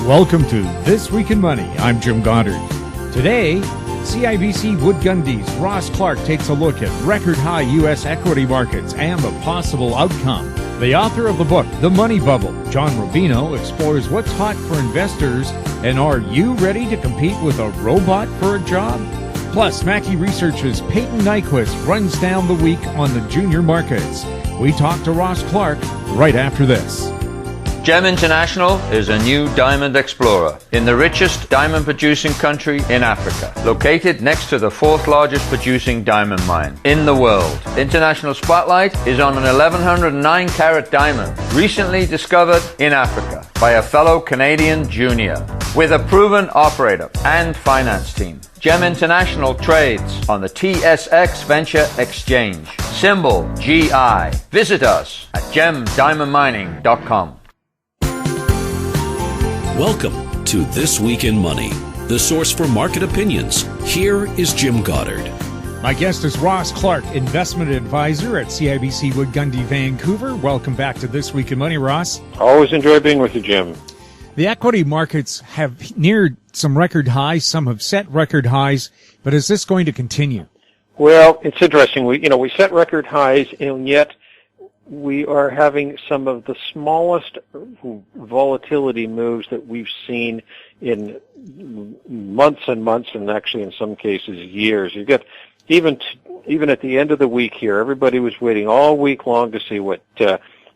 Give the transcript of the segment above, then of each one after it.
Welcome to This Week in Money. I'm Jim Goddard. Today, CIBC Wood Gundy's Ross Clark takes a look at record-high U.S. equity markets and the possible outcome. The author of the book, The Money Bubble, John Rubino, explores what's hot for investors and are you ready to compete with a robot for a job? Plus, Mackie Research's Payton Nyquvest runs down the week on the junior markets. We talk to Ross Clark right after this. GEM International is a new diamond explorer in the richest diamond-producing country in Africa, located next to the fourth largest producing diamond mine in the world. International Spotlight is on an 1109-carat diamond recently discovered in Africa by a fellow Canadian junior with a proven operator and finance team. GEM International trades on the TSX Venture Exchange, symbol GI. Visit us at gemdiamondmining.com. Welcome to This Week in Money, the source for market opinions. Here is Jim Goddard. My guest is Ross Clark, investment advisor at CIBC Wood Gundy, Vancouver. Welcome back to This Week in Money, Ross. Always enjoy being with you, Jim. The equity markets have neared some record highs. Some have set record highs, but is this going to continue? Well, it's interesting. We set record highs, and yet we are having some of the smallest volatility moves that we've seen in months and months, and actually in some cases years. You get even at the end of the week here, everybody was waiting all week long to see what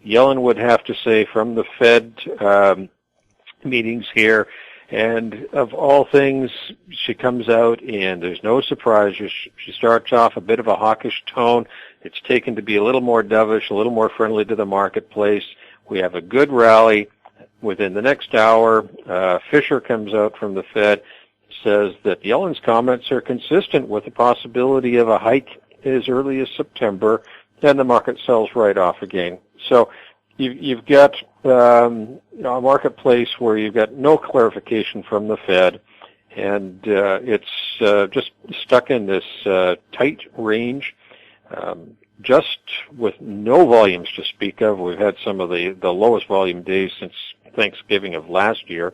Yellen would have to say from the Fed meetings here. And of all things, she comes out and there's no surprise. She starts off a bit of a hawkish tone. It's taken to be a little more dovish, a little more friendly to the marketplace. We have a good rally. Within the next hour, Fisher comes out from the Fed, says that Yellen's comments are consistent with the possibility of a hike as early as September, and the market sells right off again. So you've got a marketplace where you've got no clarification from the Fed, and it's just stuck in this tight range, just with no volumes to speak of. We've had some of the lowest volume days since Thanksgiving of last year.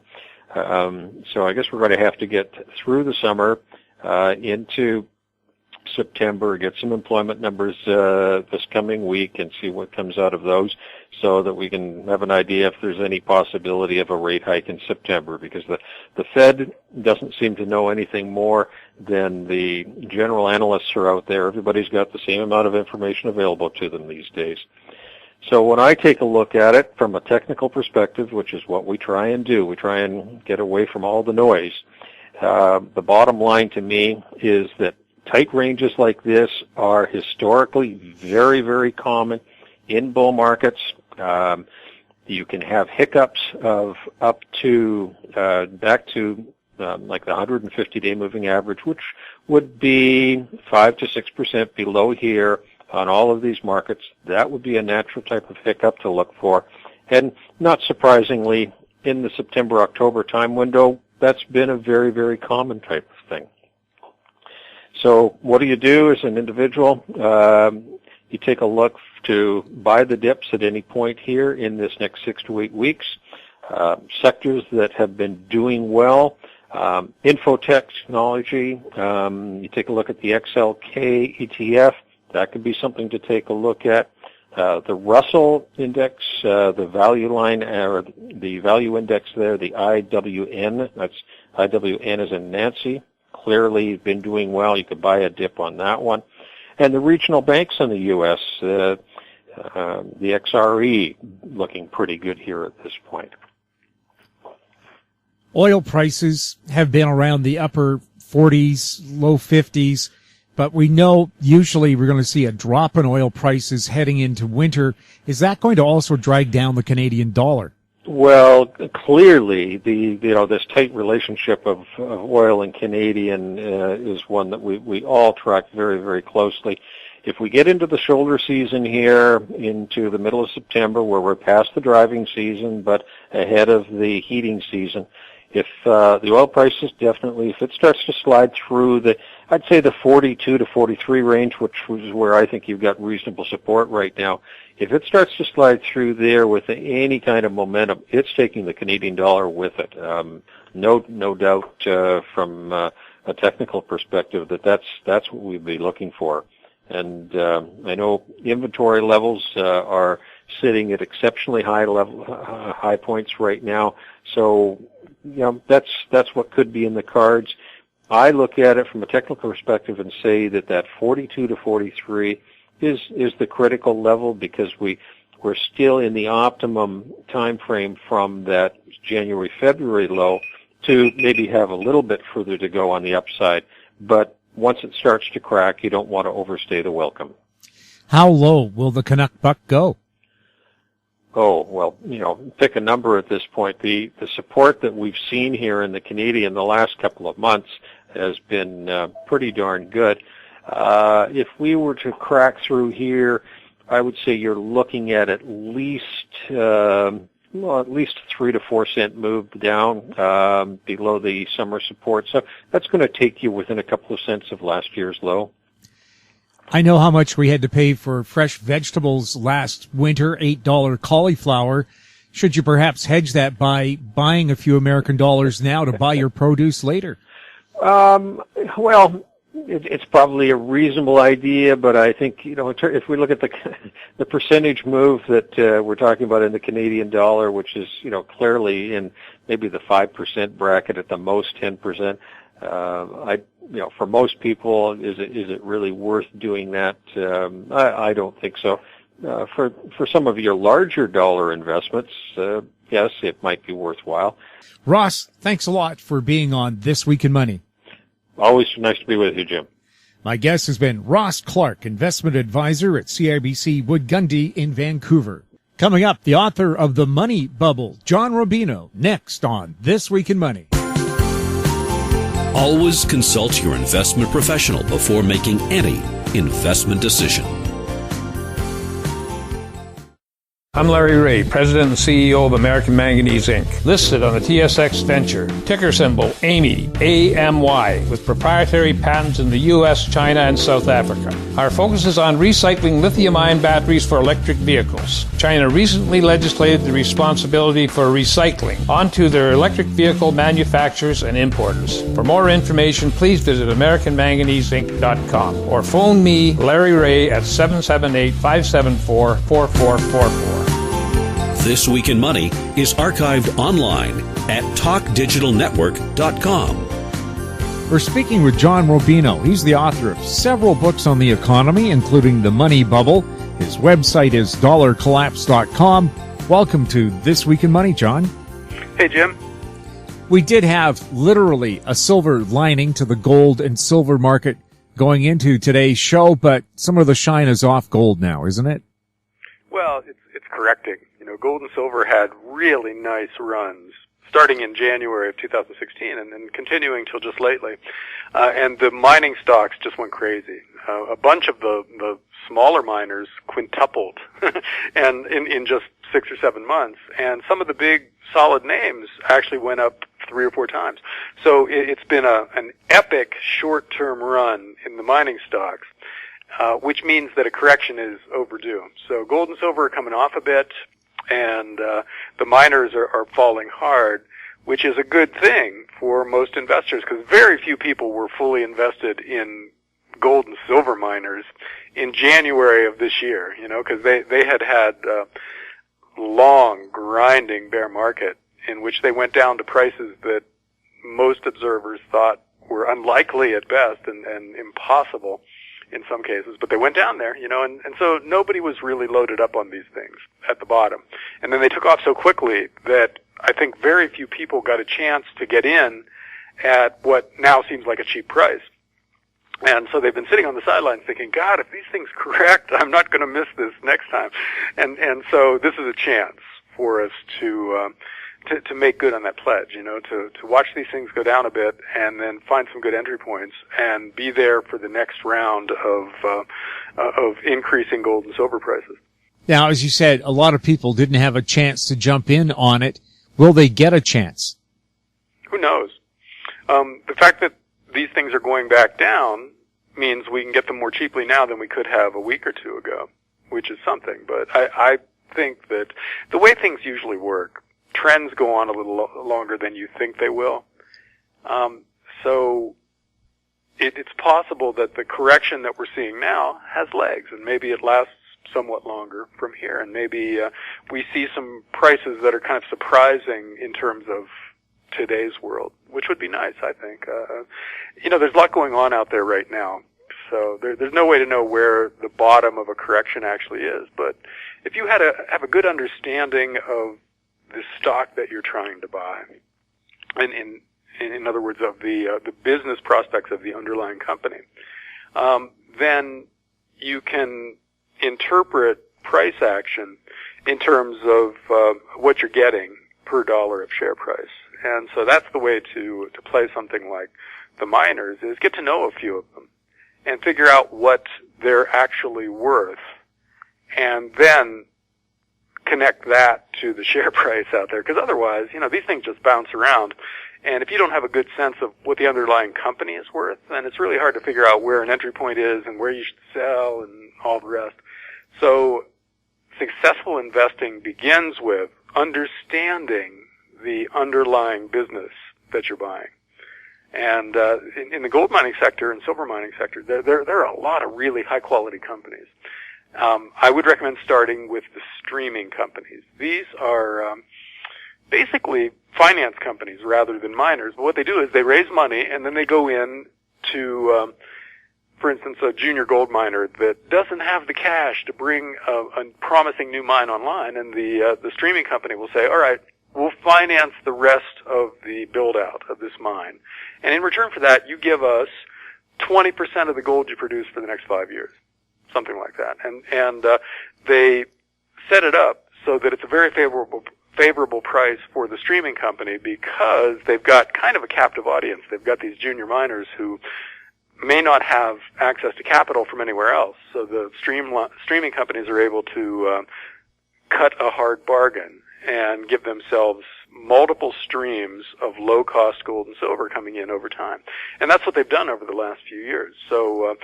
So I guess we're going to have to get through the summer into September, get some employment numbers this coming week and see what comes out of those so that we can have an idea if there's any possibility of a rate hike in September, because the Fed doesn't seem to know anything more than the general analysts are out there. Everybody's got the same amount of information available to them these days. So when I take a look at it from a technical perspective, which is what we try and do, we try and get away from all the noise. The bottom line to me is that tight ranges like this are historically very, very common in bull markets. You can have hiccups of up to back to like the 150-day moving average, which would be 5 to 6% below here on all of these markets. That would be a natural type of hiccup to look for. And not surprisingly, in the September-October time window, that's been a very, very common type of thing. So what do you do as an individual? You take a look to buy the dips at any point here in this next 6 to 8 weeks. Sectors that have been doing well, infotech technology. You take a look at the XLK ETF. That could be something to take a look at. The Russell Index, the value line, or the value index there, the IWN. That's IWN as in Nancy. Clearly been doing well. You could buy a dip on that one. And the regional banks in the U.S., the XRE, looking pretty good here at this point. Oil prices have been around the upper 40s, low 50s, but we know usually we're going to see a drop in oil prices heading into winter. Is that going to also drag down the Canadian dollar? Well, clearly, this tight relationship of oil and Canadian is one that we all track very, very closely. If we get into the shoulder season here, into the middle of September, where we're past the driving season but ahead of the heating season, if the oil prices definitely, if it starts to slide through I'd say the 42 to 43 range, which is where I think you've got reasonable support right now. If it starts to slide through there with any kind of momentum, it's taking the Canadian dollar with it. No doubt from a technical perspective that's what we'd be looking for. And I know inventory levels are sitting at exceptionally high points right now. So that's what could be in the cards. I look at it from a technical perspective and say that 42 to 43 is the critical level, because we're still in the optimum time frame from that January-February low to maybe have a little bit further to go on the upside. But once it starts to crack, you don't want to overstay the welcome. How low will the Canuck buck go? Oh, well, pick a number at this point. The support that we've seen here in the Canadian the last couple of months has been pretty darn good. If we were to crack through here, I would say you're looking at least 3 to 4 cent move down below the summer support. So that's going to take you within a couple of cents of last year's low. I know how much we had to pay for fresh vegetables last winter, $8 cauliflower. Should you perhaps hedge that by buying a few American dollars now to buy your produce later? Well, it's probably a reasonable idea, but I think, if we look at the percentage move that we're talking about in the Canadian dollar, which is, clearly in maybe the 5% bracket, at the most 10%, for most people, is it really worth doing that? I don't think so. For some of your larger dollar investments, yes, it might be worthwhile. Ross, thanks a lot for being on This Week in Money. Always nice to be with you, Jim. My guest has been Ross Clark, investment advisor at CIBC Wood Gundy in Vancouver. Coming up, the author of The Money Bubble, John Rubino, next on This Week in Money. Always consult your investment professional before making any investment decision. I'm Larry Ray, President and CEO of American Manganese, Inc., listed on the TSX Venture, ticker symbol AMY, A-M-Y, with proprietary patents in the U.S., China, and South Africa. Our focus is on recycling lithium-ion batteries for electric vehicles. China recently legislated the responsibility for recycling onto their electric vehicle manufacturers and importers. For more information, please visit AmericanManganeseInc.com or phone me, Larry Ray, at 778-574-4444. This Week in Money is archived online at talkdigitalnetwork.com. We're speaking with John Rubino. He's the author of several books on the economy, including The Money Bubble. His website is dollarcollapse.com. Welcome to This Week in Money, John. Hey, Jim. We did have literally a silver lining to the gold and silver market going into today's show, but some of the shine is off gold now, isn't it? Well, it's correcting. Gold and silver had really nice runs starting in January of 2016 and then continuing till just lately. And the mining stocks just went crazy. A bunch of the smaller miners quintupled and in just 6 or 7 months. And some of the big solid names actually went up 3 or 4 times. So it's been an epic short-term run in the mining stocks, which means that a correction is overdue. So gold and silver are coming off a bit, and the miners are falling hard, which is a good thing for most investors, because very few people were fully invested in gold and silver miners in January of this year, because they had long grinding bear market in which they went down to prices that most observers thought were unlikely at best and impossible in some cases, but they went down there, and so nobody was really loaded up on these things at the bottom. And then they took off so quickly that I think very few people got a chance to get in at what now seems like a cheap price. And so they've been sitting on the sidelines thinking, God, if these things correct, I'm not going to miss this next time. And so this is a chance for us to make good on that pledge, to watch these things go down a bit and then find some good entry points and be there for the next round of increasing gold and silver prices. Now, as you said, a lot of people didn't have a chance to jump in on it. Will they get a chance? Who knows? The fact that these things are going back down means we can get them more cheaply now than we could have a week or two ago, which is something. But I think that the way things usually work, trends go on a little longer than you think they will. So it's possible that the correction that we're seeing now has legs, and maybe it lasts somewhat longer from here, and maybe we see some prices that are kind of surprising in terms of today's world, which would be nice, I think. There's a lot going on out there right now, so there's no way to know where the bottom of a correction actually is. But if you have a good understanding of the stock that you're trying to buy, and in other words, of the business prospects of the underlying company, then you can interpret price action in terms of what you're getting per dollar of share price. And so that's the way to play something like the miners, is get to know a few of them and figure out what they're actually worth, and then connect that to the share price out there. Because otherwise, these things just bounce around. And if you don't have a good sense of what the underlying company is worth, then it's really hard to figure out where an entry point is and where you should sell and all the rest. So successful investing begins with understanding the underlying business that you're buying. And in the gold mining sector and silver mining sector, there are a lot of really high-quality companies. I would recommend starting with the streaming companies. These are basically finance companies rather than miners. But what they do is they raise money, and then they go in to, for instance, a junior gold miner that doesn't have the cash to bring a promising new mine online, and the streaming company will say, all right, we'll finance the rest of the build-out of this mine. And in return for that, you give us 20% of the gold you produce for the next 5 years. Something like that. And they set it up so that it's a very favorable price for the streaming company, because they've got kind of a captive audience. They've got these junior miners who may not have access to capital from anywhere else. So the streaming companies are able to cut a hard bargain and give themselves multiple streams of low-cost gold and silver coming in over time. And that's what they've done over the last few years. So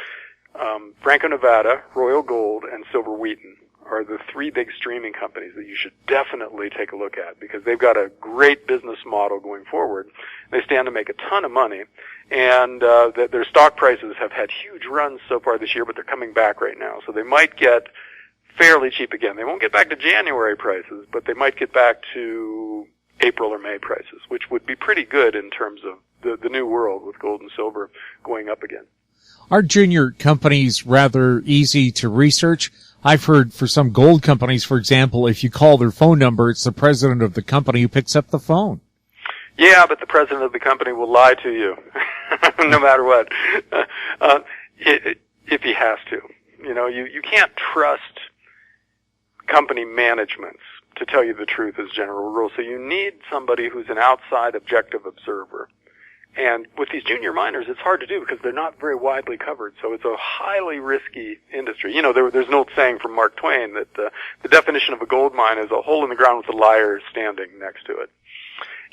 Franco-Nevada, Royal Gold, and Silver Wheaton are the three big streaming companies that you should definitely take a look at, because they've got a great business model going forward. They stand to make a ton of money, and their stock prices have had huge runs so far this year, but they're coming back right now. So they might get fairly cheap again. They won't get back to January prices, but they might get back to April or May prices, which would be pretty good in terms of the new world with gold and silver going up again. Are junior companies rather easy to research? I've heard for some gold companies, for example, if you call their phone number, it's the president of the company who picks up the phone. Yeah, but the president of the company will lie to you, no matter what, if he has to. You can't trust company managements to tell you the truth as a general rule. So you need somebody who's an outside objective observer. And with these junior miners, it's hard to do because they're not very widely covered. So it's a highly risky industry. There's an old saying from Mark Twain that the definition of a gold mine is a hole in the ground with a liar standing next to it.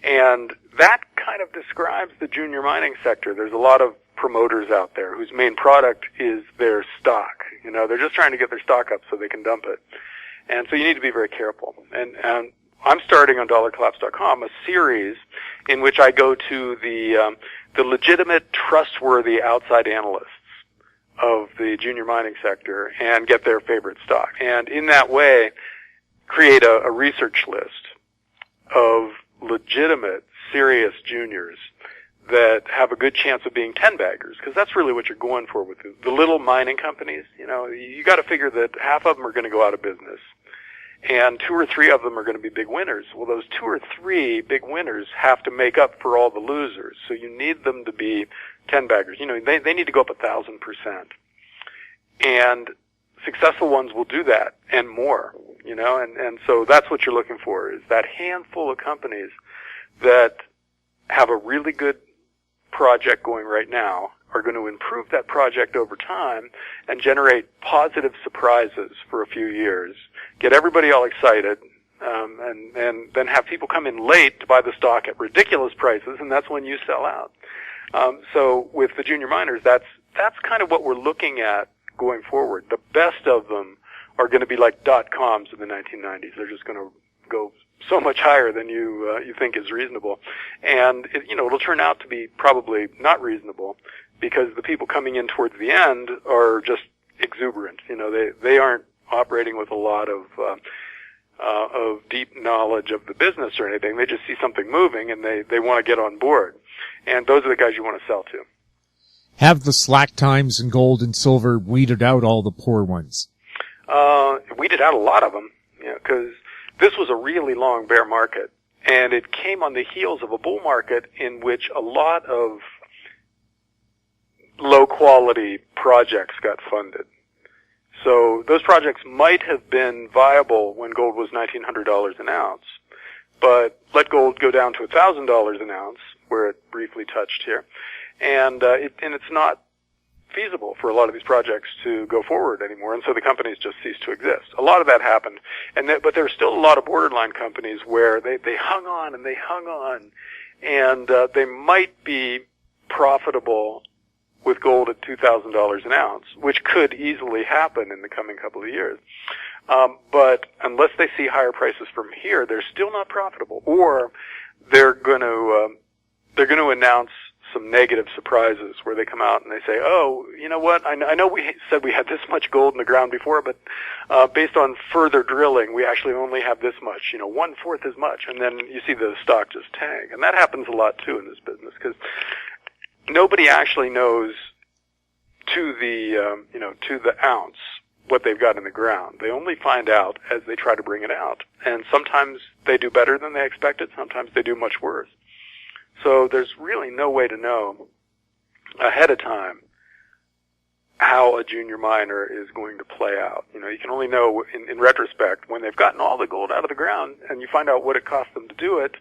And that kind of describes the junior mining sector. There's a lot of promoters out there whose main product is their stock. They're just trying to get their stock up so they can dump it. And so you need to be very careful. And I'm starting on dollarcollapse.com a series in which I go to the legitimate, trustworthy outside analysts of the junior mining sector and get their favorite stock. And in that way, create a research list of legitimate, serious juniors that have a good chance of being 10-baggers, because that's really what you're going for with the little mining companies. You got to figure that half of them are going to go out of business, and 2 or 3 of them are going to be big winners. Well, those 2 or 3 big winners have to make up for all the losers, so you need them to be 10-baggers. They need to go up 1,000%. And successful ones will do that and more, and so that's what you're looking for, is that handful of companies that have a really good project going right now, are going to improve that project over time and generate positive surprises for a few years, get everybody all excited, and then have people come in late to buy the stock at ridiculous prices, and that's when you sell out. So with the junior miners, that's kind of what we're looking at going forward. The best of them are going to be like .coms in the 1990s. They're just going to go so much higher than you think is reasonable, and it'll turn out to be probably not reasonable because the people coming in towards the end are just exuberant. They aren't operating with a lot of deep knowledge of the business or anything. They just see something moving and they want to get on board, and those are the guys you want to sell to. Have the slack times in gold and silver weeded out all the poor ones? Weeded out a lot of them, because this was a really long bear market, and it came on the heels of a bull market in which a lot of low-quality projects got funded. So those projects might have been viable when gold was $1,900 an ounce, but let gold go down to $1,000 an ounce, where it briefly touched here, and it's not feasible for a lot of these projects to go forward anymore, and so the companies just cease to exist. A lot of that happened, but there are still a lot of borderline companies where they hung on, and they might be profitable with gold at $2,000 an ounce, which could easily happen in the coming couple of years. But unless they see higher prices from here, they're still not profitable, or they're going to announce some negative surprises where they come out and they say, oh, you know what, I know we said we had this much gold in the ground before, but based on further drilling, we actually only have this much, 1/4 as much, and then you see the stock just tank. And that happens a lot, too, in this business, because nobody actually knows to the ounce what they've got in the ground. They only find out as they try to bring it out. And sometimes they do better than they expected, sometimes they do much worse. So there's really no way to know ahead of time how a junior miner is going to play out. You can only know in retrospect when they've gotten all the gold out of the ground and you find out what it cost them to do it,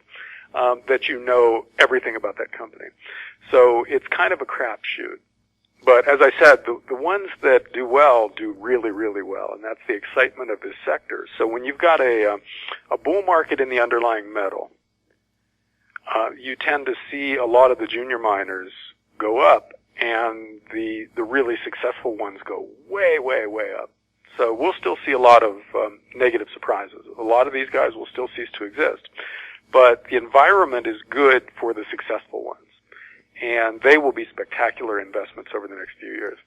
that you know everything about that company. So it's kind of a crapshoot. But as I said, the ones that do well do really, really well, and that's the excitement of this sector. So when you've got a bull market in the underlying metal, you tend to see a lot of the junior miners go up, and the really successful ones go way, way, way up. So we'll still see a lot of negative surprises. A lot of these guys will still cease to exist. But the environment is good for the successful ones, and they will be spectacular investments over the next few years.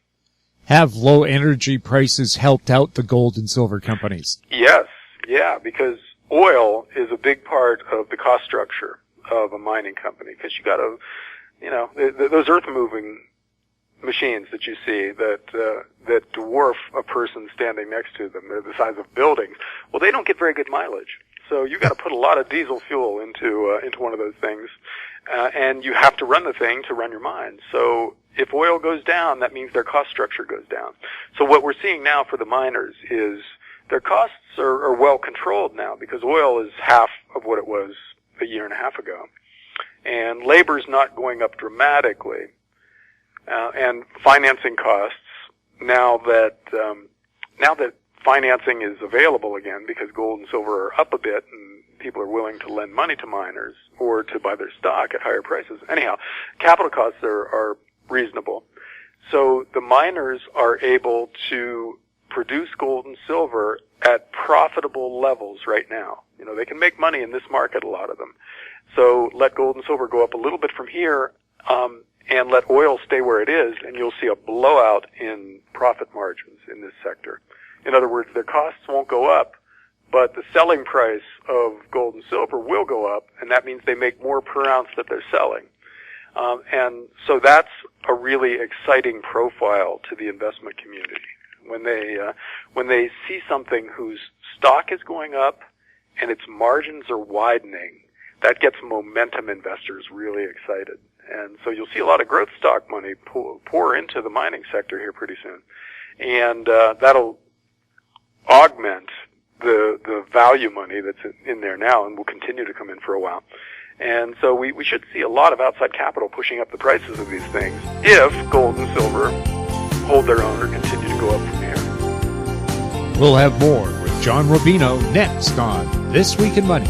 Have low energy prices helped out the gold and silver companies? Yes, yeah, because oil is a big part of the cost structure of a mining company, because you got to, those earth-moving machines that you see that dwarf a person standing next to them, they're the size of buildings. Well, they don't get very good mileage, so you got to put a lot of diesel fuel into one of those things, and you have to run the thing to run your mine. So if oil goes down, that means their cost structure goes down. So what we're seeing now for the miners is their costs are well controlled now, because oil is half of what it was a year and a half ago, and labor's not going up dramatically, and financing costs now that financing is available again because gold and silver are up a bit and people are willing to lend money to miners or to buy their stock at higher prices. Anyhow, capital costs are reasonable, so the miners are able to produce gold and silver at profitable levels right now. They can make money in this market, a lot of them. So let gold and silver go up a little bit from here, and let oil stay where it is, and you'll see a blowout in profit margins in this sector. In other words, their costs won't go up, but the selling price of gold and silver will go up, and that means they make more per ounce that they're selling. And so that's a really exciting profile to the investment community. When they see something whose stock is going up and its margins are widening, that gets momentum investors really excited. And so you'll see a lot of growth stock money pour into the mining sector here pretty soon. And that'll augment the value money that's in there now and will continue to come in for a while. And so we should see a lot of outside capital pushing up the prices of these things if gold and silver hold their own or continue to go up from here. We'll have more with John Rubino next on This Week in Money.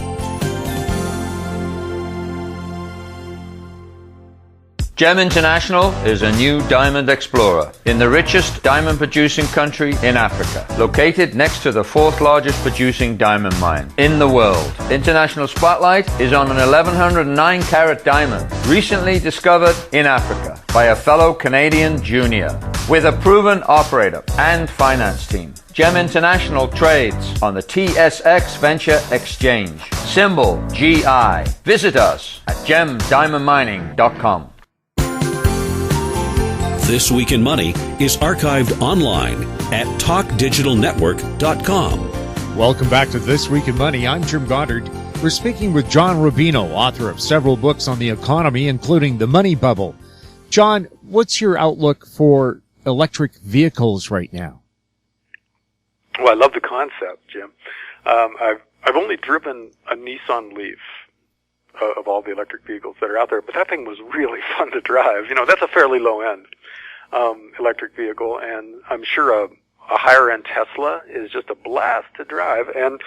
GEM International is a new diamond explorer in the richest diamond producing country in Africa, located next to the fourth largest producing diamond mine in the world. International Spotlight is on an 1109 carat diamond recently discovered in Africa by a fellow Canadian junior with a proven operator and finance team. GEM International trades on the TSX Venture Exchange, symbol GI. Visit us at gemdiamondmining.com. This Week in Money is archived online at talkdigitalnetwork.com. Welcome back to This Week in Money. I'm Jim Goddard. We're speaking with John Rubino, author of several books on the economy, including The Money Bubble. John, what's your outlook for electric vehicles right now? Well, I love the concept, Jim. I've only driven a Nissan Leaf of all the electric vehicles that are out there, but that thing was really fun to drive. You know, that's a fairly low-end electric vehicle, and I'm sure a higher-end Tesla is just a blast to drive, and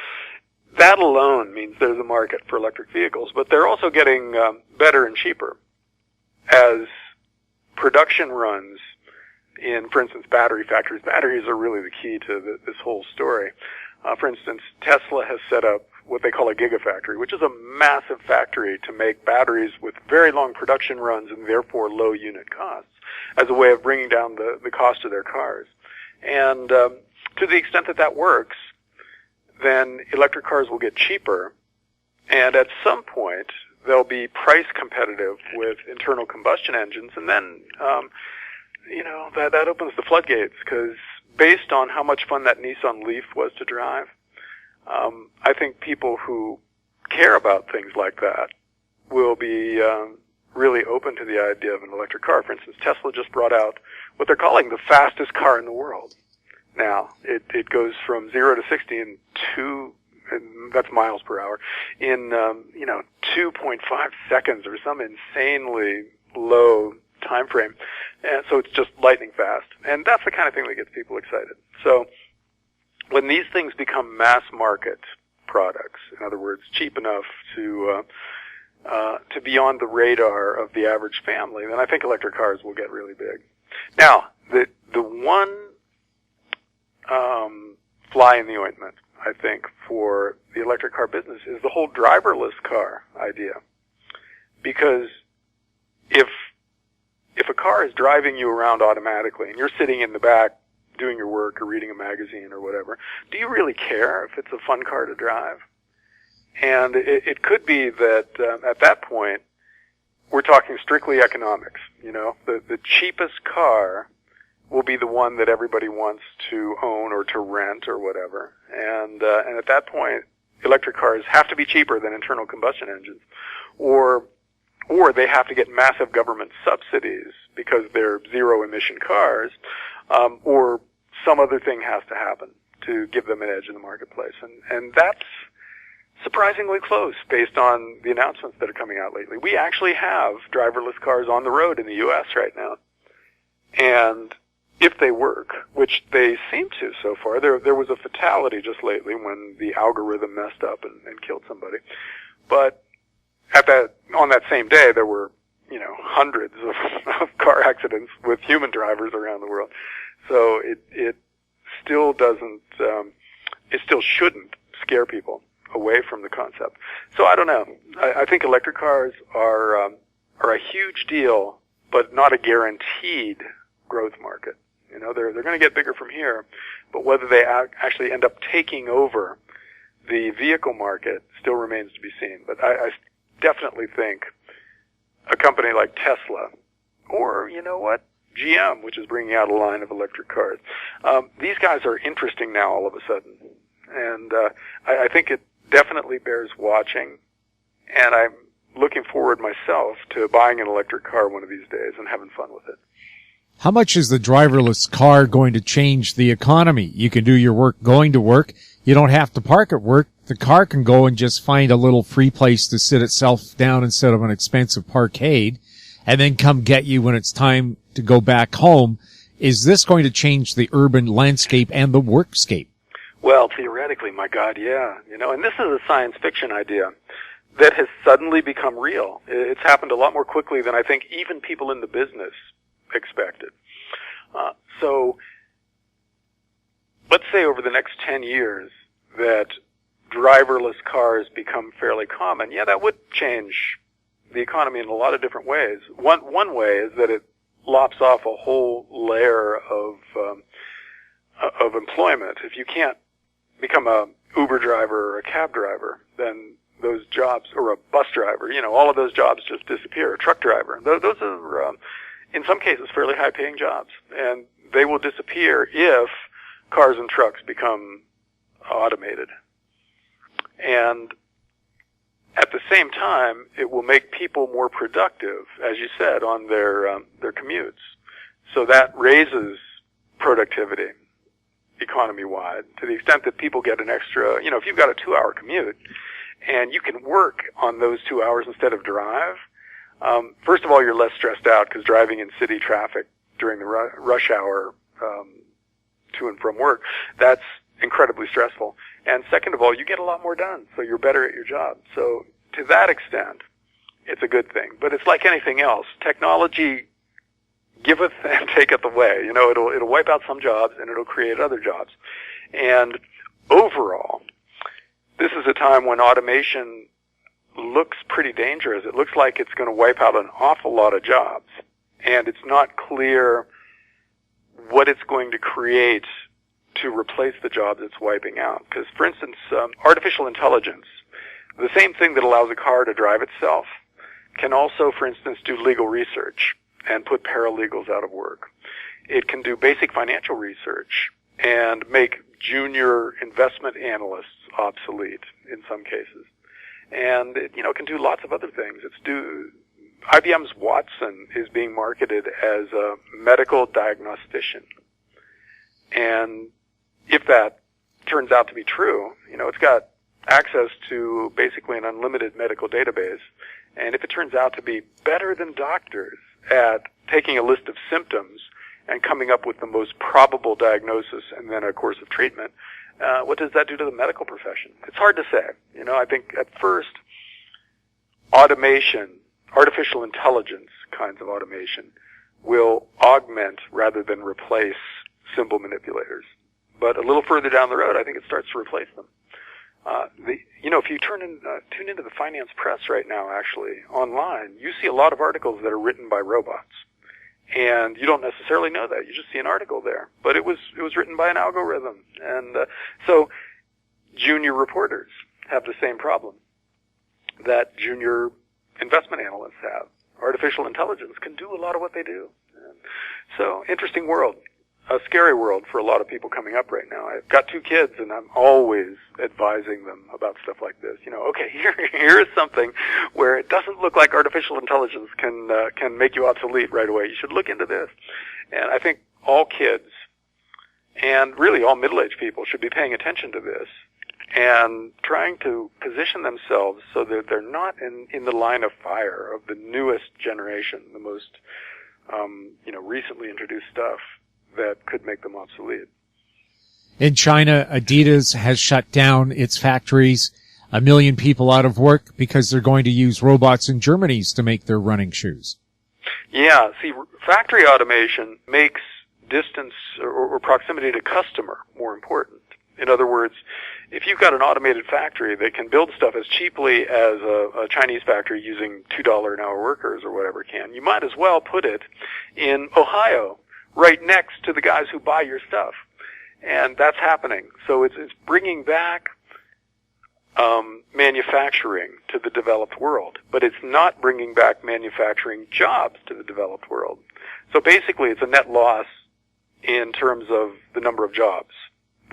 that alone means there's a market for electric vehicles, but they're also getting better and cheaper as production runs in, for instance, battery factories. Batteries are really the key to this whole story. For instance, Tesla has set up what they call a gigafactory, which is a massive factory to make batteries with very long production runs and therefore low unit costs as a way of bringing down the cost of their cars. And to the extent that that works, then electric cars will get cheaper, and at some point they'll be price competitive with internal combustion engines, and then that opens the floodgates, because based on how much fun that Nissan Leaf was to drive, I think people who care about things like that will be really open to the idea of an electric car. For instance, Tesla just brought out what they're calling the fastest car in the world. Now, it goes from 0 to 60 in that's miles per hour, in 2.5 seconds or some insanely low time frame. And so it's just lightning fast. And that's the kind of thing that gets people excited. So when these things become mass market products, in other words, cheap enough to be on the radar of the average family, then I think electric cars will get really big. Now, the one fly in the ointment, I think, for the electric car business is the whole driverless car idea. Because if a car is driving you around automatically and you're sitting in the back doing your work or reading a magazine or whatever, do you really care if it's a fun car to drive? And it could be that at that point we're talking strictly economics. You know, the cheapest car will be the one that everybody wants to own or to rent or whatever. And at that point, electric cars have to be cheaper than internal combustion engines, or they have to get massive government subsidies because they're zero-emission cars, or some other thing has to happen to give them an edge in the marketplace. And that's surprisingly close based on the announcements that are coming out lately. We actually have driverless cars on the road in the U.S. right now. And if they work, which they seem to so far, there was a fatality just lately when the algorithm messed up and killed somebody. But on that same day, there were, hundreds of car accidents with human drivers around the world. So it still doesn't, it still shouldn't scare people away from the concept. So I don't know. I think electric cars are a huge deal, but not a guaranteed growth market. They're going to get bigger from here, but whether they actually end up taking over the vehicle market still remains to be seen. But I definitely think a company like Tesla, or GM, which is bringing out a line of electric cars, these guys are interesting now all of a sudden, and I think it definitely bears watching, and I'm looking forward myself to buying an electric car one of these days and having fun with it. How much is the driverless car going to change the economy? You can do your work going to work. You don't have to park at work. The car can go and just find a little free place to sit itself down instead of an expensive parkade, and then come get you when it's time to go back home. Is this going to change the urban landscape and the workscape? Well, theoretically, my God, yeah. And this is a science fiction idea that has suddenly become real. It's happened a lot more quickly than I think even people in the business expected. So let's say over the next 10 years that driverless cars become fairly common. Yeah, that would change the economy in a lot of different ways. One way is that it lops off a whole layer of employment. If you can't become a Uber driver or a cab driver, then those jobs, or a bus driver, all of those jobs just disappear. A truck driver, those are, in some cases, fairly high-paying jobs, and they will disappear if cars and trucks become automated. And at the same time, it will make people more productive, as you said, on their commutes. So that raises productivity economy-wide to the extent that people get an extra, if you've got a 2-hour commute and you can work on those 2 hours instead of drive, first of all, you're less stressed out because driving in city traffic during the rush hour to and from work, that's incredibly stressful. And second of all, you get a lot more done, so you're better at your job. So to that extent, it's a good thing. But it's like anything else. Technology giveth and taketh away. It'll wipe out some jobs and it'll create other jobs. And overall, this is a time when automation looks pretty dangerous. It looks like it's going to wipe out an awful lot of jobs. And it's not clear what it's going to create to replace the jobs it's wiping out. Because, for instance, artificial intelligence, the same thing that allows a car to drive itself, can also, for instance, do legal research and put paralegals out of work. It can do basic financial research and make junior investment analysts obsolete in some cases. And it, can do lots of other things. IBM's Watson is being marketed as a medical diagnostician. And if that turns out to be true, it's got access to basically an unlimited medical database. And if it turns out to be better than doctors at taking a list of symptoms and coming up with the most probable diagnosis and then a course of treatment, what does that do to the medical profession? It's hard to say. I think at first, automation, artificial intelligence kinds of automation, will augment rather than replace symbol manipulators. But a little further down the road, I think it starts to replace them. If you tune into the finance press right now, actually, online, you see a lot of articles that are written by robots. And you don't necessarily know that. You just see an article there. But it was written by an algorithm. And so junior reporters have the same problem that junior investment analysts have. Artificial intelligence can do a lot of what they do. So, interesting world. A scary world for a lot of people coming up right now. I've got 2 kids, and I'm always advising them about stuff like this. Okay, here's something where it doesn't look like artificial intelligence can make you obsolete right away. You should look into this. And I think all kids, and really all middle-aged people, should be paying attention to this and trying to position themselves so that they're not in the line of fire of the newest generation, the most, recently introduced stuff that could make them obsolete. In China, Adidas has shut down its factories, 1 million people out of work because they're going to use robots in Germany to make their running shoes. Yeah, see, factory automation makes distance or proximity to customer more important. In other words, if you've got an automated factory that can build stuff as cheaply as a Chinese factory using $2 an hour workers or whatever can, you might as well put it in Ohio, right next to the guys who buy your stuff. And that's happening. So it's bringing back manufacturing to the developed world, but it's not bringing back manufacturing jobs to the developed world. So basically it's a net loss in terms of the number of jobs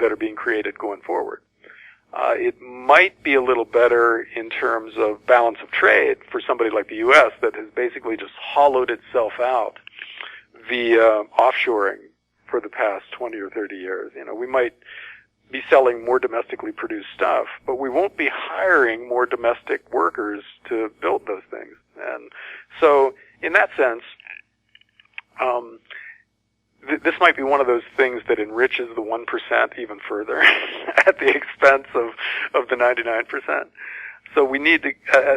that are being created going forward. It might be a little better in terms of balance of trade for somebody like the U.S. that has basically just hollowed itself out via offshoring for the past 20 or 30 years. We might be selling more domestically produced stuff, but we won't be hiring more domestic workers to build those things. And so, in that sense, this might be one of those things that enriches the 1% even further at the expense of the 99%. So we need to,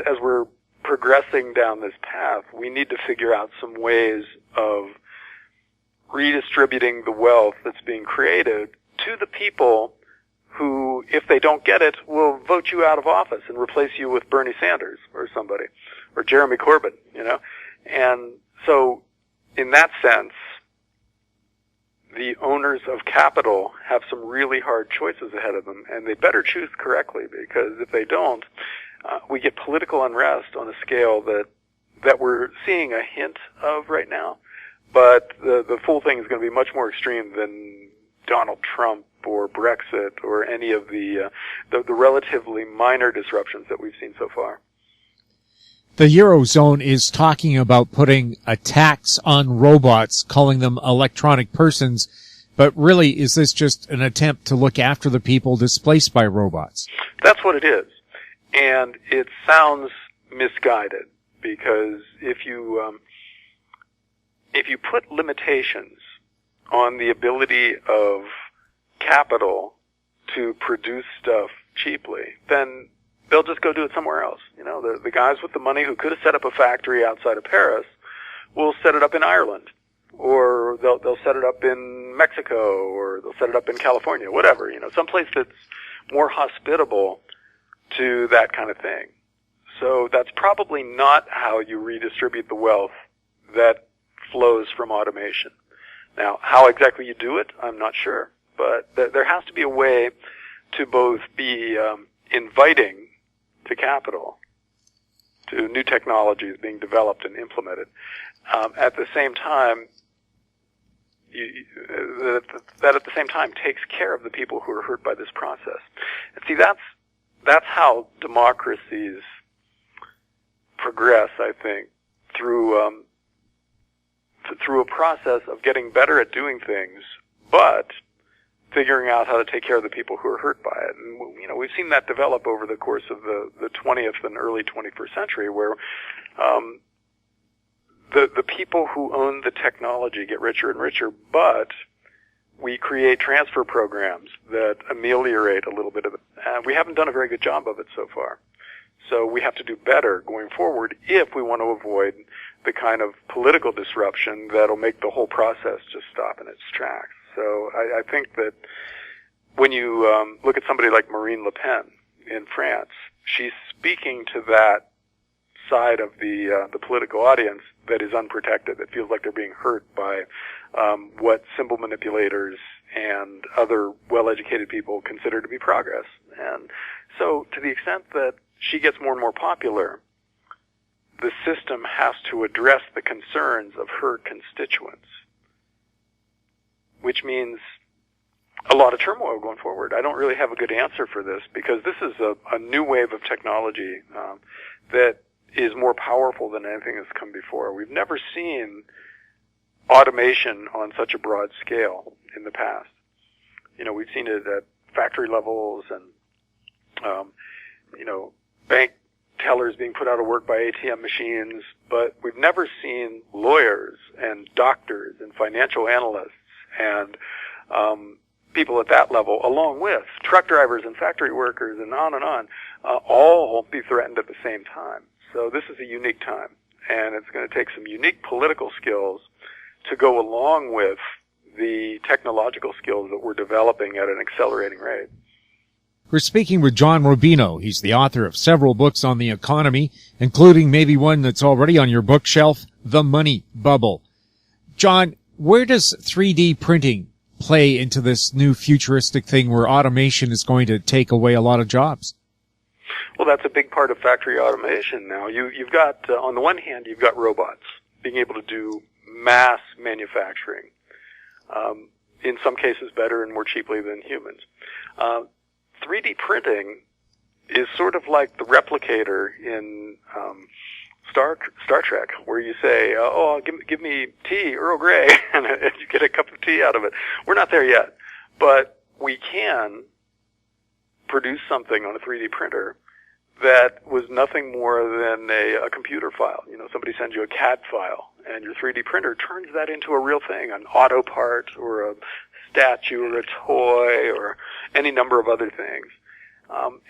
as we're progressing down this path, we need to figure out some ways of redistributing the wealth that's being created to the people who, if they don't get it, will vote you out of office and replace you with Bernie Sanders or somebody, or Jeremy Corbyn, And so, in that sense, the owners of capital have some really hard choices ahead of them, and they better choose correctly, because if they don't, we get political unrest on a scale that we're seeing a hint of right now. But the full thing is going to be much more extreme than Donald Trump or Brexit or any of the relatively minor disruptions that we've seen so far. The Eurozone is talking about putting a tax on robots, calling them electronic persons, but really is this just an attempt to look after the people displaced by robots? That's what it is. And it sounds misguided, because if you put limitations on the ability of capital to produce stuff cheaply, then they'll just go do it somewhere else. The guys with the money who could have set up a factory outside of Paris will set it up in Ireland, or they'll set it up in Mexico, or they'll set it up in California, whatever, someplace that's more hospitable to that kind of thing. So that's probably not how you redistribute the wealth that flows from automation. Now, how exactly you do it, I'm not sure. But there has to be a way to both be inviting to capital, to new technologies being developed and implemented. At the same time, that at the same time takes care of the people who are hurt by this process. And see, that's how democracies progress, I think, through a process of getting better at doing things, but figuring out how to take care of the people who are hurt by it. And, we've seen that develop over the course of the 20th and early 21st century, where the people who own the technology get richer and richer, but we create transfer programs that ameliorate a little bit of it. And we haven't done a very good job of it so far. So we have to do better going forward if we want to avoid the kind of political disruption that'll make the whole process just stop in its tracks. So I think that when you look at somebody like Marine Le Pen in France, she's speaking to that side of the political audience that is unprotected, that feels like they're being hurt by what symbol manipulators and other well-educated people consider to be progress. And so to the extent that she gets more and more popular, the system has to address the concerns of her constituents, which means a lot of turmoil going forward. I don't really have a good answer for this, because this is a new wave of technology that is more powerful than anything that's come before. We've never seen automation on such a broad scale in the past. We've seen it at factory levels and, bank tellers being put out of work by ATM machines, but we've never seen lawyers and doctors and financial analysts and people at that level, along with truck drivers and factory workers and on, all be threatened at the same time. So this is a unique time, and it's going to take some unique political skills to go along with the technological skills that we're developing at an accelerating rate. We're speaking with John Rubino. He's the author of several books on the economy, including maybe one that's already on your bookshelf, The Money Bubble. John, where does 3D printing play into this new futuristic thing where automation is going to take away a lot of jobs? Well, that's a big part of factory automation now. You've got, on the one hand, you've got robots being able to do mass manufacturing, in some cases better and more cheaply than humans. 3D printing is sort of like the replicator in Star Trek, where you say, give me tea, Earl Grey, and you get a cup of tea out of it. We're not there yet, but we can produce something on a 3D printer that was nothing more than a computer file. Somebody sends you a CAD file, and your 3D printer turns that into a real thing, an auto part or a statue or a toy or any number of other things.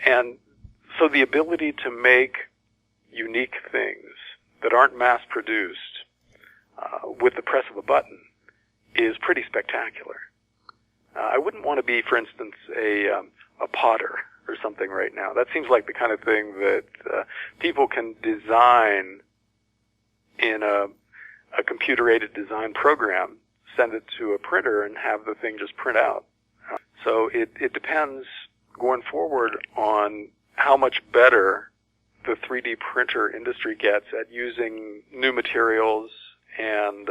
And so the ability to make unique things that aren't mass-produced with the press of a button is pretty spectacular. I wouldn't want to be, for instance, a potter or something right now. That seems like the kind of thing that people can design in a computer-aided design program, send it to a printer, and have the thing just print out. So it depends going forward on how much better the 3D printer industry gets at using new materials and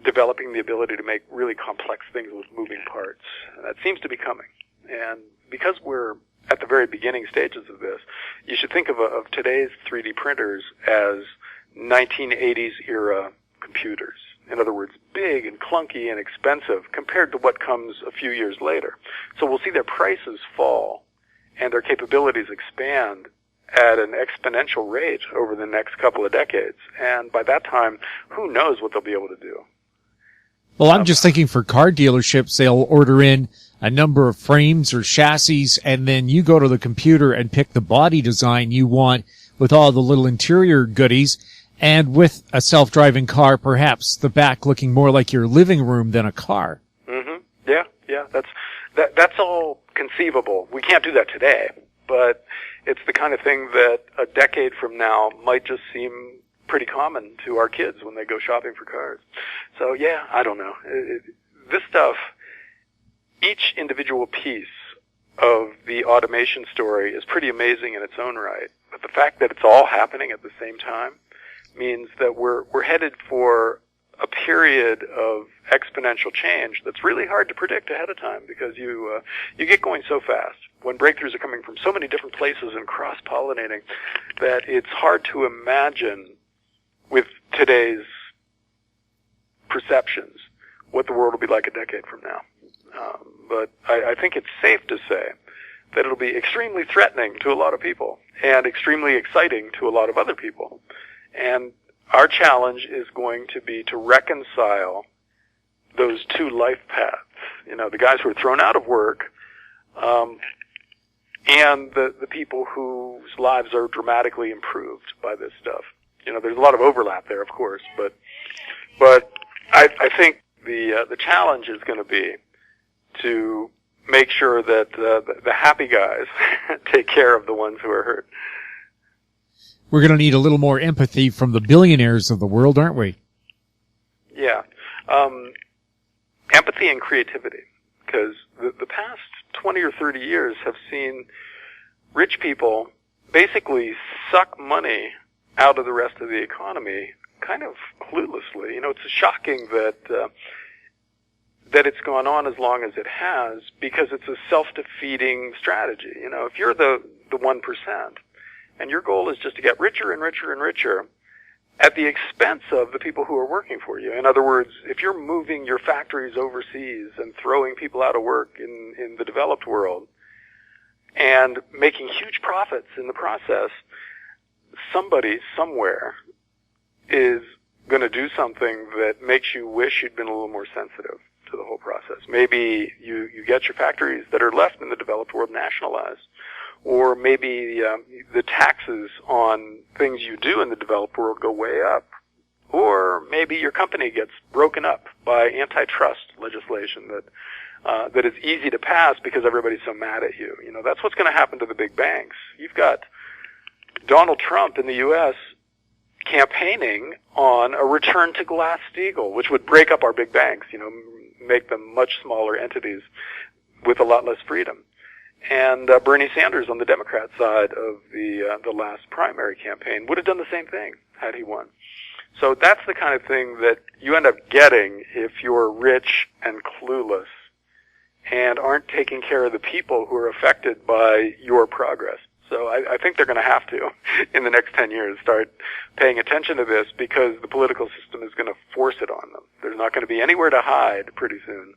developing the ability to make really complex things with moving parts. That seems to be coming. And because we're at the very beginning stages of this, you should think of today's 3D printers as 1980s era computers. In other words, big and clunky and expensive compared to what comes a few years later. So we'll see their prices fall and their capabilities expand at an exponential rate over the next couple of decades. And by that time, who knows what they'll be able to do. Well, I'm just thinking for car dealerships, they'll order in a number of frames or chassis, and then you go to the computer and pick the body design you want with all the little interior goodies. And with a self-driving car, perhaps the back looking more like your living room than a car. Mm-hmm. Yeah. That's all conceivable. We can't do that today, but it's the kind of thing that a decade from now might just seem pretty common to our kids when they go shopping for cars. So yeah, I don't know. This stuff, each individual piece of the automation story is pretty amazing in its own right. But the fact that it's all happening at the same time means that we're headed for a period of exponential change that's really hard to predict ahead of time because you get going so fast when breakthroughs are coming from so many different places and cross-pollinating that it's hard to imagine with today's perceptions what the world will be like a decade from now. But I think it's safe to say that it'll be extremely threatening to a lot of people and extremely exciting to a lot of other people. And our challenge is going to be to reconcile those two life paths. You know, the guys who are thrown out of work, and the people whose lives are dramatically improved by this stuff. You know, there's a lot of overlap there, of course, but I think the challenge is going to be to make sure that the happy guys take care of the ones who are hurt. We're going to need a little more empathy from the billionaires of the world, aren't we? Yeah. Empathy and creativity. Because the past 20 or 30 years have seen rich people basically suck money out of the rest of the economy kind of cluelessly. You know, it's shocking that it's gone on as long as it has because it's a self-defeating strategy. You know, if you're the 1%, and your goal is just to get richer and richer and richer at the expense of the people who are working for you. In other words, if you're moving your factories overseas and throwing people out of work in the developed world and making huge profits in the process, somebody somewhere is going to do something that makes you wish you'd been a little more sensitive to the whole process. Maybe you get your factories that are left in the developed world nationalized. Or maybe the taxes on things you do in the developed world go way up. Or maybe your company gets broken up by antitrust legislation that is easy to pass because everybody's so mad at you. You know, that's what's going to happen to the big banks. You've got Donald Trump in the U.S. campaigning on a return to Glass-Steagall, which would break up our big banks, you know, make them much smaller entities with a lot less freedom. And Bernie Sanders on the Democrat side of the last primary campaign would have done the same thing had he won. So that's the kind of thing that you end up getting if you're rich and clueless and aren't taking care of the people who are affected by your progress. So I think they're going to have to, in the next 10 years, start paying attention to this because the political system is going to force it on them. There's not going to be anywhere to hide pretty soon.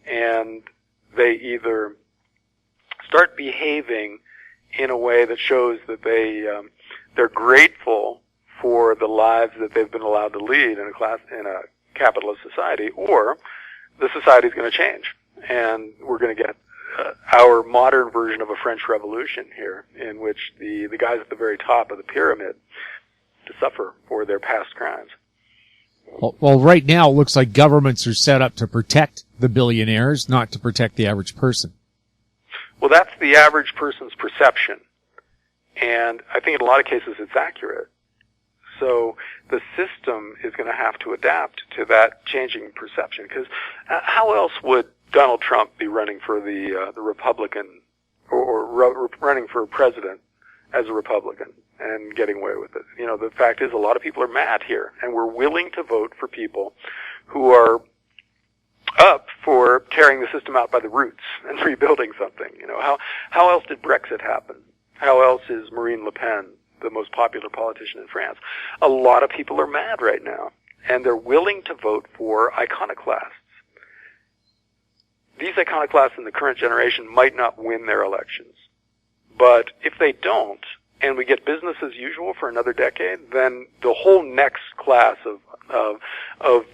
And they either start behaving in a way that shows that they're grateful for the lives that they've been allowed to lead in a capitalist society, or the society is going to change, and we're going to get our modern version of a French Revolution here, in which the guys at the very top of the pyramid to suffer for their past crimes. Well, right now it looks like governments are set up to protect the billionaires, not to protect the average person. Well, that's the average person's perception, and I think in a lot of cases it's accurate. So the system is going to have to adapt to that changing perception, because how else would Donald Trump be running for the Republican or running for president as a Republican and getting away with it? You know, the fact is a lot of people are mad here, and we're willing to vote for people who are up for tearing the system out by the roots and rebuilding something. You know, how else did Brexit happen? How else is Marine Le Pen the most popular politician in France? A lot of people are mad right now, and they're willing to vote for iconoclasts. These iconoclasts in the current generation might not win their elections, but if they don't, and we get business as usual for another decade, then the whole next class of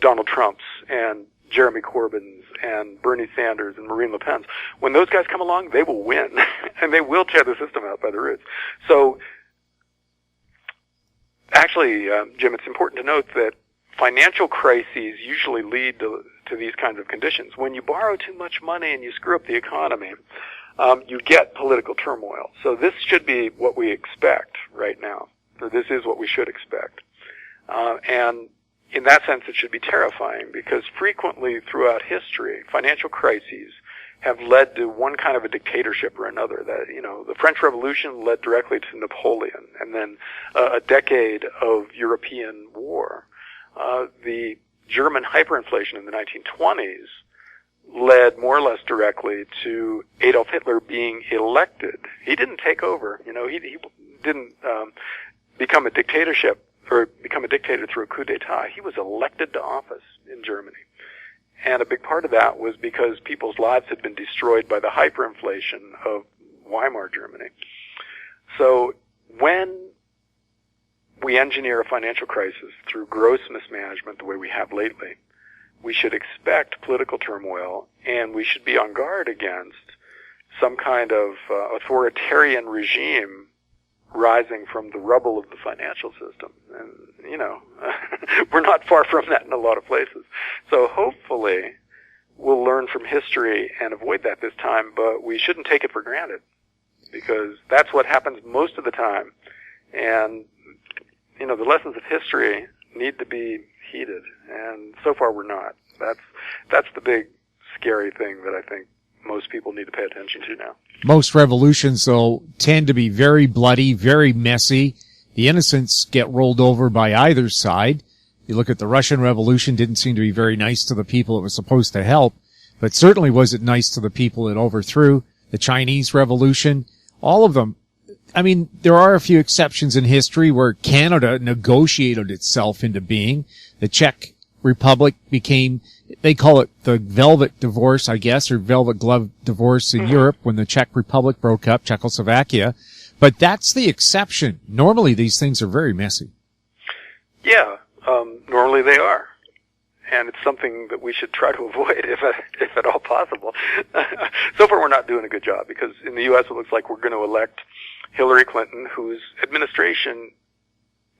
Donald Trumps and Jeremy Corbyn's and Bernie Sanders and Marine Le Pen's, when those guys come along, they will win, and they will tear the system out by the roots. So, actually, Jim, it's important to note that financial crises usually lead to these kinds of conditions. When you borrow too much money and you screw up the economy, you get political turmoil. So this should be what we expect right now. So this is what we should expect. And in that sense, it should be terrifying, because frequently throughout history, financial crises have led to one kind of a dictatorship or another. That, you know, the French Revolution led directly to Napoleon, and then a decade of European war. The German hyperinflation in the 1920s led more or less directly to Adolf Hitler being elected. He didn't take over. You know, he didn't become a dictatorship or become a dictator through a coup d'etat. He was elected to office in Germany. And a big part of that was because people's lives had been destroyed by the hyperinflation of Weimar Germany. So when we engineer a financial crisis through gross mismanagement the way we have lately, we should expect political turmoil, and we should be on guard against some kind of authoritarian regime rising from the rubble of the financial system. And, you know, we're not far from that in a lot of places. So hopefully we'll learn from history and avoid that this time, but we shouldn't take it for granted, because that's what happens most of the time. And, you know, the lessons of history need to be heeded, and so far we're not. That's the big scary thing that I think most people need to pay attention to now. Most revolutions, though, tend to be very bloody, very messy. The innocents get rolled over by either side. You look at the Russian Revolution, didn't seem to be very nice to the people it was supposed to help, but certainly wasn't nice to the people it overthrew. The Chinese Revolution, all of them. I mean, there are a few exceptions in history where Canada negotiated itself into being. The Czech Republic became, they call it the velvet divorce, I guess, or velvet glove divorce in Europe when the Czech Republic broke up, Czechoslovakia. But that's the exception. Normally these things are very messy. Yeah, normally they are. And it's something that we should try to avoid if at all possible. So far we're not doing a good job, because in the U.S. it looks like we're going to elect Hillary Clinton, whose administration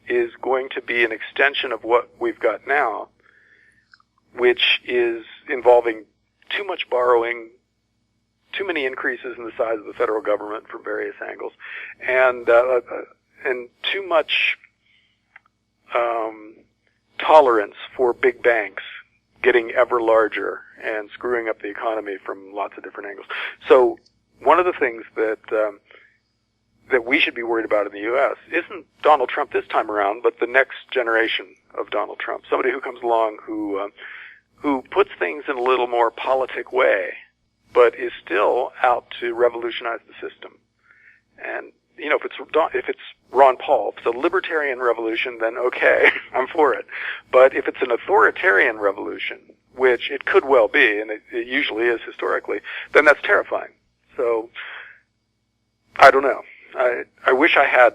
is going to be an extension of what we've got now, which is involving too much borrowing, too many increases in the size of the federal government from various angles, and too much tolerance for big banks getting ever larger and screwing up the economy from lots of different angles. So one of the things that we should be worried about in the U.S. isn't Donald Trump this time around, but the next generation of Donald Trump. Somebody who comes along who puts things in a little more politic way, but is still out to revolutionize the system. And, you know, if it's Ron Paul, if it's a libertarian revolution, then okay, I'm for it. But if it's an authoritarian revolution, which it could well be, and it usually is historically, then that's terrifying. So, I don't know. I wish I had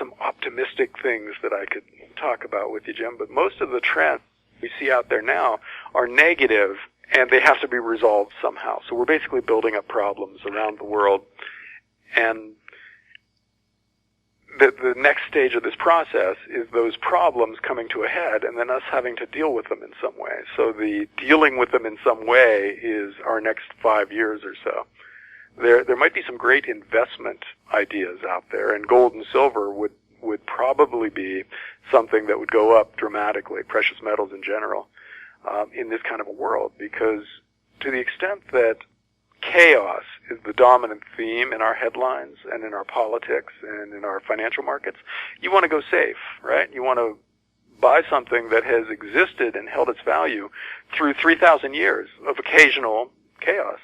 some optimistic things that I could talk about with you, Jim, but most of the trends we see out there now are negative, and they have to be resolved somehow. So we're basically building up problems around the world, and the next stage of this process is those problems coming to a head and then us having to deal with them in some way. So the dealing with them in some way is our next 5 years or so. There might be some great investment ideas out there, and gold and silver would probably be something that would go up dramatically, precious metals in general, in this kind of a world, because to the extent that chaos is the dominant theme in our headlines and in our politics and in our financial markets, you want to go safe, right? You want to buy something that has existed and held its value through 3,000 years of occasional chaos.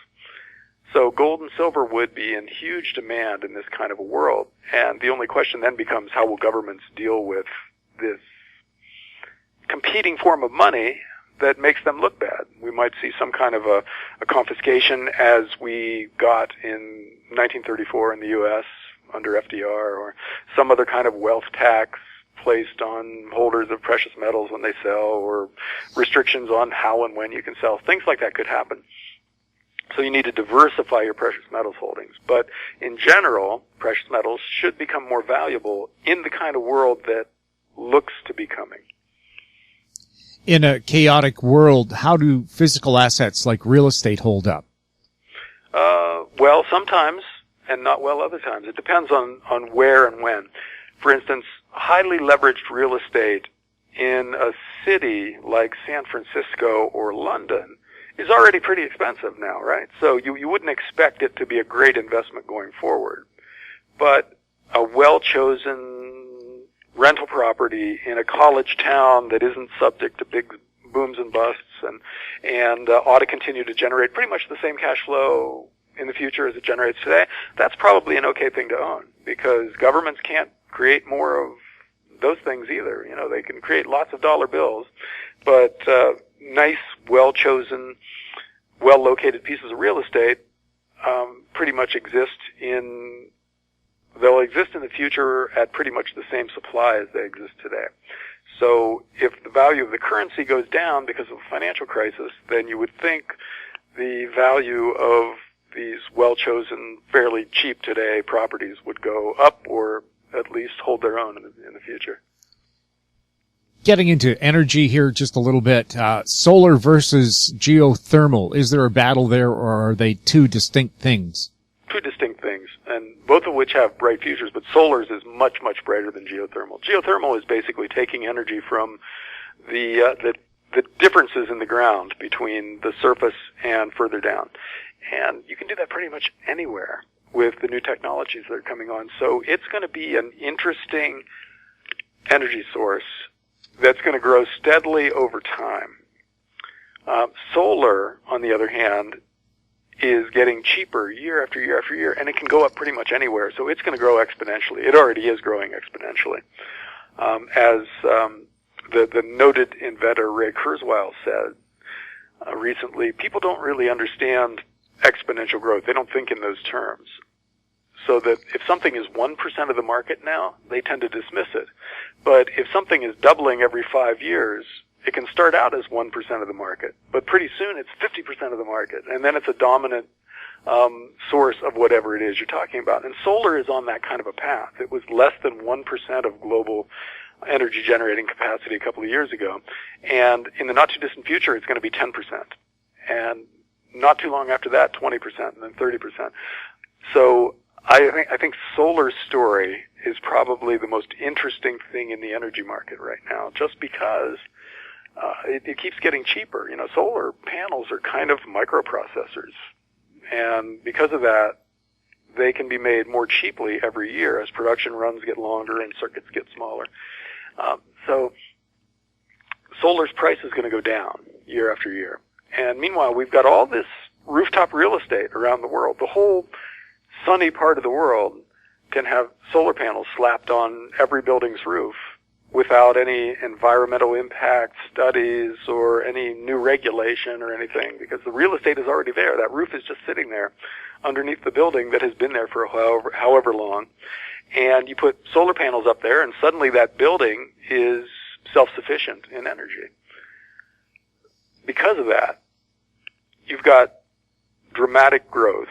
So gold and silver would be in huge demand in this kind of a world, and the only question then becomes, how will governments deal with this competing form of money that makes them look bad? We might see some kind of a confiscation, as we got in 1934 in the U.S. under FDR, or some other kind of wealth tax placed on holders of precious metals when they sell, or restrictions on how and when you can sell. Things like that could happen. So you need to diversify your precious metals holdings. But in general, precious metals should become more valuable in the kind of world that looks to be coming. In a chaotic world, how do physical assets like real estate hold up? Well, sometimes, and not well other times. It depends on where and when. For instance, highly leveraged real estate in a city like San Francisco or London is already pretty expensive now, right? So you wouldn't expect it to be a great investment going forward. But a well-chosen rental property in a college town that isn't subject to big booms and busts and ought to continue to generate pretty much the same cash flow in the future as it generates today, that's probably an okay thing to own, because governments can't create more of those things either. You know, they can create lots of dollar bills, but nice, well-chosen, well-located pieces of real estate pretty much they'll exist in the future at pretty much the same supply as they exist today. So if the value of the currency goes down because of a financial crisis, then you would think the value of these well-chosen, fairly cheap today properties would go up, or at least hold their own in the future. Getting into energy here just a little bit, solar versus geothermal. Is there a battle there, or are they two distinct things? Two distinct things, and both of which have bright futures, but solar's is much, much brighter than geothermal. Geothermal is basically taking energy from the differences in the ground between the surface and further down. And you can do that pretty much anywhere with the new technologies that are coming on. So it's going to be an interesting energy source that's going to grow steadily over time. Solar, on the other hand, is getting cheaper year after year after year, and it can go up pretty much anywhere. So it's going to grow exponentially. It already is growing exponentially. As the noted inventor Ray Kurzweil said recently, people don't really understand exponential growth. They don't think in those terms. So that if something is 1% of the market now, they tend to dismiss it. But if something is doubling every 5 years, it can start out as 1% of the market. But pretty soon it's 50% of the market. And then it's a dominant source of whatever it is you're talking about. And solar is on that kind of a path. It was less than 1% of global energy generating capacity a couple of years ago. And in the not too distant future, it's going to be 10%. And not too long after that, 20%, and then 30%. So I think solar's story is probably the most interesting thing in the energy market right now, just because it keeps getting cheaper. You know, solar panels are kind of microprocessors, and because of that, they can be made more cheaply every year as production runs get longer and circuits get smaller. So solar's price is going to go down year after year. And meanwhile, we've got all this rooftop real estate around the world. The whole sunny part of the world can have solar panels slapped on every building's roof without any environmental impact studies or any new regulation or anything, because the real estate is already there. That roof is just sitting there underneath the building that has been there for however long, and you put solar panels up there, and suddenly that building is self-sufficient in energy. Because of that, you've got dramatic growth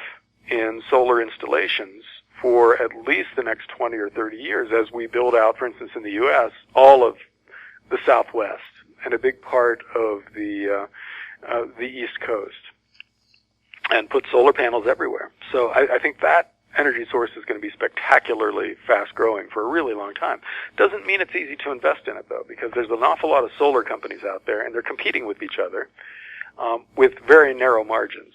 in solar installations for at least the next 20 or 30 years as we build out, for instance, in the U.S., all of the Southwest and a big part of the East Coast, and put solar panels everywhere. So I think that energy source is going to be spectacularly fast-growing for a really long time. Doesn't mean it's easy to invest in it, though, because there's an awful lot of solar companies out there, and they're competing with each other with very narrow margins.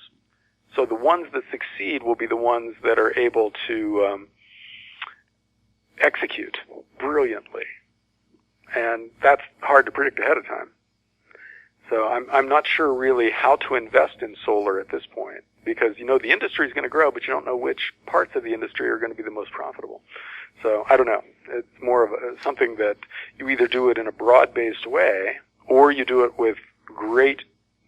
So the ones that succeed will be the ones that are able to execute brilliantly. And that's hard to predict ahead of time. So I'm not sure really how to invest in solar at this point, because you know the industry is going to grow, but you don't know which parts of the industry are going to be the most profitable. So I don't know. It's more of something that you either do it in a broad-based way, or you do it with great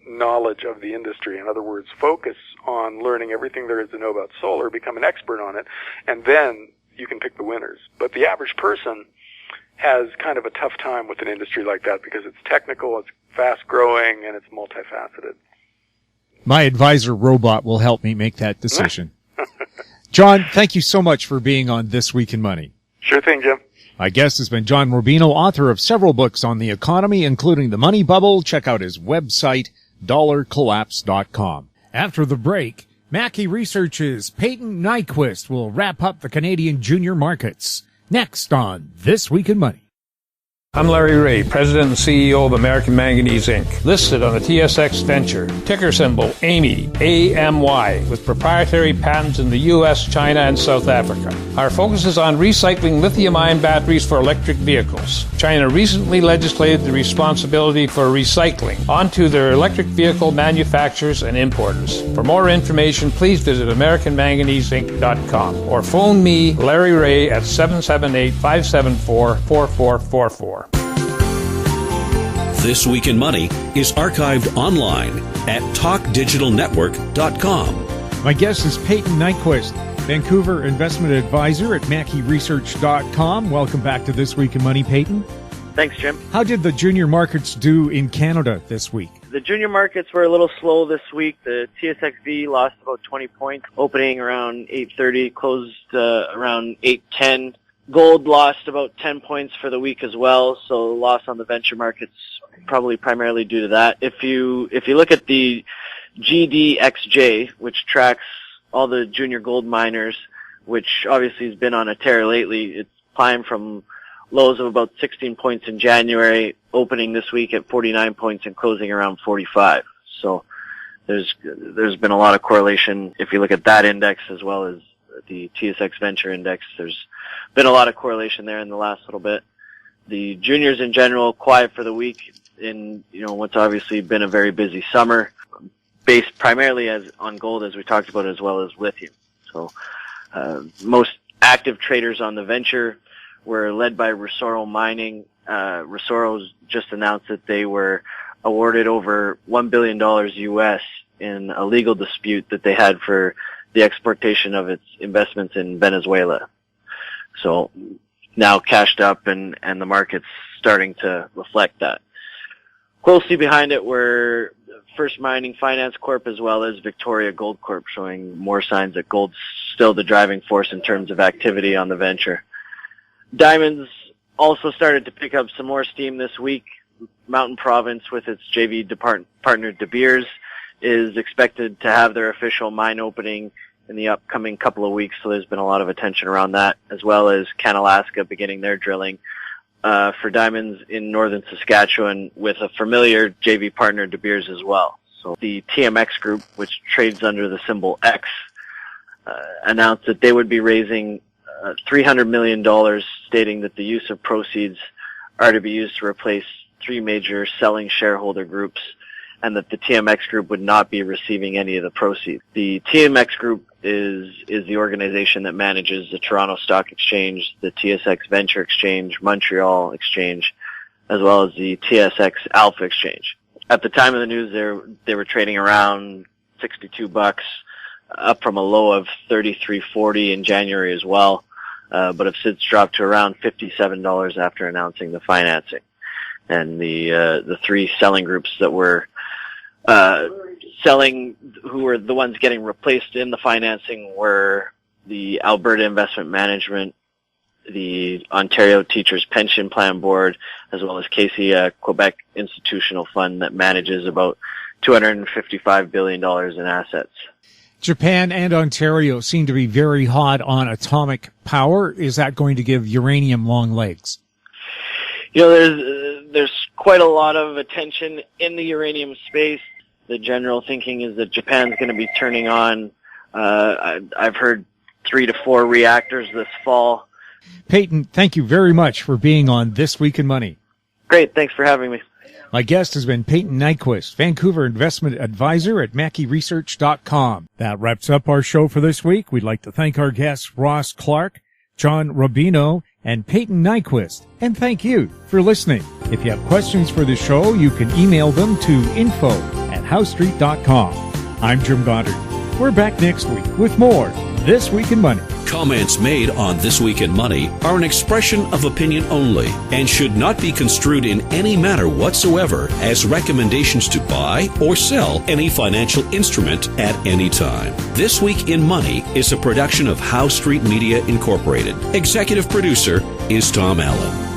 knowledge of the industry. In other words, focus on learning everything there is to know about solar, become an expert on it, and then you can pick the winners. But the average person has kind of a tough time with an industry like that because it's technical, it's fast-growing, and it's multifaceted. My advisor robot will help me make that decision. John, thank you so much for being on This Week in Money. Sure thing, Jim. My guest has been John Rubino, author of several books on the economy, including The Money Bubble. Check out his website, dollarcollapse.com. After the break, Mackey Research's Payton Nyquvest will wrap up the Canadian junior markets. Next on This Week in Money. I'm Larry Ray, President and CEO of American Manganese, Inc., listed on the TSX Venture, ticker symbol AMY, A-M-Y, with proprietary patents in the U.S., China, and South Africa. Our focus is on recycling lithium-ion batteries for electric vehicles. China recently legislated the responsibility for recycling onto their electric vehicle manufacturers and importers. For more information, please visit AmericanManganeseInc.com or phone me, Larry Ray, at 778-574-4444. This Week in Money is archived online at talkdigitalnetwork.com. My guest is Payton Nyquvest, Vancouver investment advisor at MackeyResearch.com. Welcome back to This Week in Money, Payton. Thanks, Jim. How did the junior markets do in Canada this week? The junior markets were a little slow this week. The TSXV lost about 20 points, opening around 8:30, closed around 8:10. Gold lost about 10 points for the week as well, so loss on the venture markets probably primarily due to that. If you look at the GDXJ, which tracks all the junior gold miners, which obviously has been on a tear lately, it's climbed from lows of about 16 points in January, opening this week at 49 points and closing around 45. So there's been a lot of correlation. If you look at that index as well as the TSX Venture Index, there's been a lot of correlation there in the last little bit. The juniors in general, quiet for the week in, what's obviously been a very busy summer, based primarily on gold, as we talked about, as well as lithium. So, most active traders on the venture were led by Rosoro Mining. Rosoro's just announced that they were awarded over $1 billion US in a legal dispute that they had for the exportation of its investments in Venezuela. So now cashed up and the market's starting to reflect that. Closely behind it were First Mining Finance Corp as well as Victoria Gold Corp, showing more signs that gold's still the driving force in terms of activity on the venture. Diamonds also started to pick up some more steam this week. Mountain Province, with its JV partner De Beers, is expected to have their official mine opening in the upcoming couple of weeks, so there's been a lot of attention around that, as well as Canalaska beginning their drilling for diamonds in northern Saskatchewan with a familiar JV partner, De Beers, as well. So the TMX Group, which trades under the symbol X, announced that they would be raising $300 million, stating that the use of proceeds are to be used to replace three major selling shareholder groups, and that the TMX Group would not be receiving any of the proceeds. The TMX Group is the organization that manages the Toronto Stock Exchange, the TSX Venture Exchange, Montreal Exchange, as well as the TSX Alpha Exchange. At the time of the news, they were trading around $62. up from a low of 33.40 in January as well, but have since dropped to around $57 after announcing the financing. And the three selling groups that were selling, who were the ones getting replaced in the financing, were the Alberta Investment Management, the Ontario Teachers Pension Plan Board, as well as Casey, Quebec institutional fund that manages about $255 billion in assets. Japan and Ontario seem to be very hot on atomic power. Is that going to give uranium long legs? You know, there's quite a lot of attention in the uranium space. The general thinking is that Japan's going to be turning on, I've heard 3 to 4 reactors this fall. Payton, thank you very much for being on This Week in Money. Great, thanks for having me. My guest has been Payton Nyquvest, Vancouver investment advisor at MackeyResearch.com. That wraps up our show for this week. We'd like to thank our guests Ross Clark, John Rubino, and Payton Nyquvest. And thank you for listening. If you have questions for the show, you can email them to info@howstreet.com. I'm Jim Goddard. We're back next week with more This Week in Money. Comments made on This Week in Money are an expression of opinion only and should not be construed in any manner whatsoever as recommendations to buy or sell any financial instrument at any time. This Week in Money is a production of How Street Media Incorporated. Executive producer is Tom Allen.